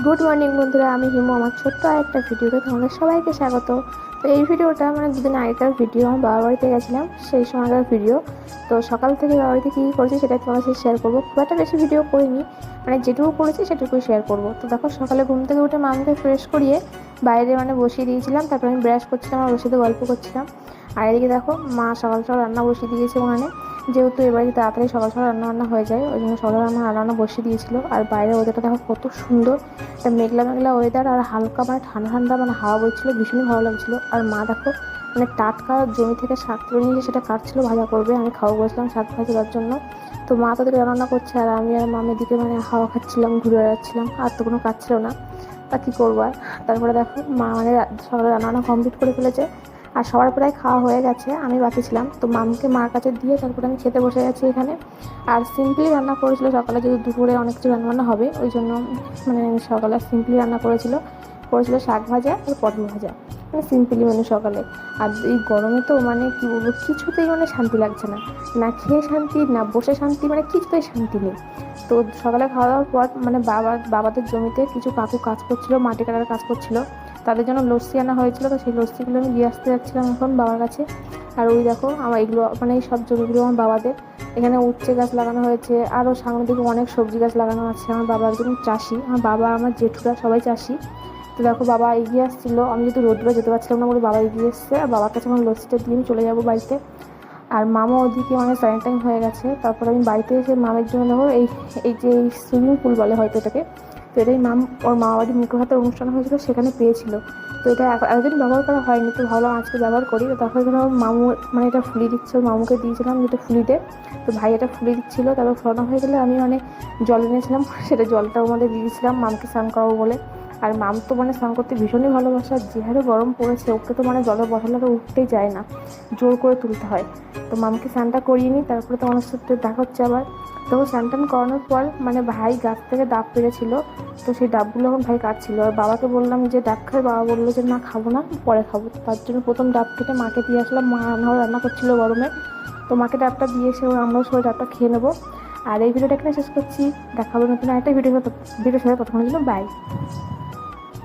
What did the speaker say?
Good morning বন্ধুরা, আমি হিমু। আমার ছোট্ট একটা ভিডিওতে তোমাদের সবাইকে স্বাগত। তো এই ভিডিওটা দুদিন আগেকার ভিডিও। আমার বাবার বাড়িতে গেছিলাম, সেই সময়কার ভিডিও। তো সকাল থেকে বাবার বাড়িতে কী কী করেছি সেটাই তোমাদের সাথে শেয়ার করবো। খুব একটা বেশি ভিডিও করিনি, যেটুকু করেছি সেটুকুই শেয়ার করবো। তো দেখো, সকালে ঘুম থেকে উঠে মামকে ফ্রেশ করিয়ে বাইরে বসিয়ে দিয়েছিলাম। তারপর আমি ব্রাশ করছিলাম আর ওর সাথে গল্প করছিলাম। আর এদিকে দেখো, মা সকাল সকাল রান্না বসিয়ে দিয়েছে ওখানে। যেহেতু এবারে তাড়াতাড়ি সকাল সকাল রান্না হয়ে যায়, ওই জন্য সকাল রান্না বসিয়ে দিয়েছিল। আর বাইরে ওয়েদারটা দেখো কত সুন্দর, একটা মেঘলা মেঘলা ওয়েদার, আর হালকা ঠান্ডা ঠান্ডা হাওয়া বইছিল, ভীষণই ভালো লাগছিলো। আর মা দেখো টাটকা জমি থেকে শাক তুলে নিয়ে সেটা কাটছিল, ভাজা করবে। আমি খাওয়া বসলাম শাক ভাজার জন্য। তো মা তো দিকে রান্না করছে, আর আমি আর মামের দিকে হাওয়া খাচ্ছিলাম, ঘুরে বেড়াচ্ছিলাম। আর তো কোনো কাজ ছিল না, তা কী করবো আর। তারপরে দেখো, মা সকালে রান্না কমপ্লিট করে ফেলেছে। আর সবার প্রায় খাওয়া হয়ে গেছে, আমি বাকি ছিলাম। তো মামকে মার কাছে দিয়ে তারপরে আমি খেতে বসে গেছি এখানে। আর সিম্পলি রান্না করেছিল সকালে, যেহেতু দুপুরে অনেক কিছু রান্না হবে, ওই জন্য সকালে সিম্পলি রান্না করেছিল শাক ভাজা আর পটল ভাজা, সিম্পলি মেনু সকালে। আর এই গরমে তো কী বলবো, কিছুতেই শান্তি লাগছে না, না খেয়ে শান্তি, না বসে শান্তি, কিছুতেই শান্তি নেই। তো সকালে খাওয়া দাওয়ার পর বাবাদের জমিতে কিছু কাকু কাজ করছিল, মাটি কাটার কাজ করছিল। তাদের জন্য লস্যি আনা হয়েছিল, তো সেই লস্যিগুলো আমি দিয়ে আসতে যাচ্ছিলাম এখন বাবার কাছে। আর ওই দেখো, আমার এগুলো এই সব জমিগুলো আমার বাবাদের। এখানে উচ্ছে গাছ লাগানো হয়েছে, আরও সামনের দিকে অনেক সবজি গাছ লাগানো আছে। আমার বাবা একজন চাষি, আমার বাবা আমার জেঠুরা সবাই চাষি। তো দেখো, বাবা এগিয়ে আসছিলো, আমি যেহেতু রোদ্রে যেতে পারছিলাম না বলে বাবা এগিয়ে এসছে। আর বাবার কাছে আমার লস্যিটা দিয়ে আমি চলে যাবো বাড়িতে। আর মামা ওদিকে স্যানিং টাইম হয়ে গেছে। তারপর আমি বাড়িতে এসে মামের জন্য দেখো এই যে সুইমিং পুল বলে হয়তো এটাকে, তো এটাই ওর মামা বাড়ির মুখে হাতের অনুষ্ঠান হয়েছিল, সেখানে পেয়েছিল। তো এটা এতদিন ব্যবহার করা হয়নি, তো ভাবলাম আজকে ব্যবহার করি। তো তখন এখানে ওর মামু এটা ফুলিয়ে দিচ্ছে, ওর মামুকে দিয়েছিলাম যেটা ফুলিতে। তো ভাই এটা ফুলিয়ে দিচ্ছিলো। তারপর ফোলানো হয়ে গেলে আমি জল এনেছিলাম, সেটা জলটাও দিয়ে দিয়েছিলাম মামকে স্নান করাবো বলে। আর মাম তো স্নান করতে ভীষণই ভালোবাসে। যে হারে গরম পড়েছে, ওকে তো জলে বসালে তো উঠতেই যায় না, জোর করে তুলতে হয়। তো মামকে স্নানটা করিয়ে নিই, তারপরে তো আমার সাথে দেখা হচ্ছে আবার। তো স্নান টান করানোর পর ভাই গাছ থেকে ডাব পেরেছিল, তো সেই ডাবগুলো এখন ভাই কাটছিল। আর বাবাকে বললাম যে ডাব খাই, বাবা বললো যে না খাবো না, পরে খাবো। তার জন্য প্রথম ডাব কেটে মাকে দিয়ে আসলাম, মা রান্না করছিল গরমে। তো মাকে ডাবটা দিয়ে এসে আমরাও সবাই ডাবটা খেয়ে নেবো। আর এই ভিডিওটা এখানে শেষ করছি, দেখাবো নতুন একটা ভিডিও সাথে। ততক্ষণের জন্য বাই।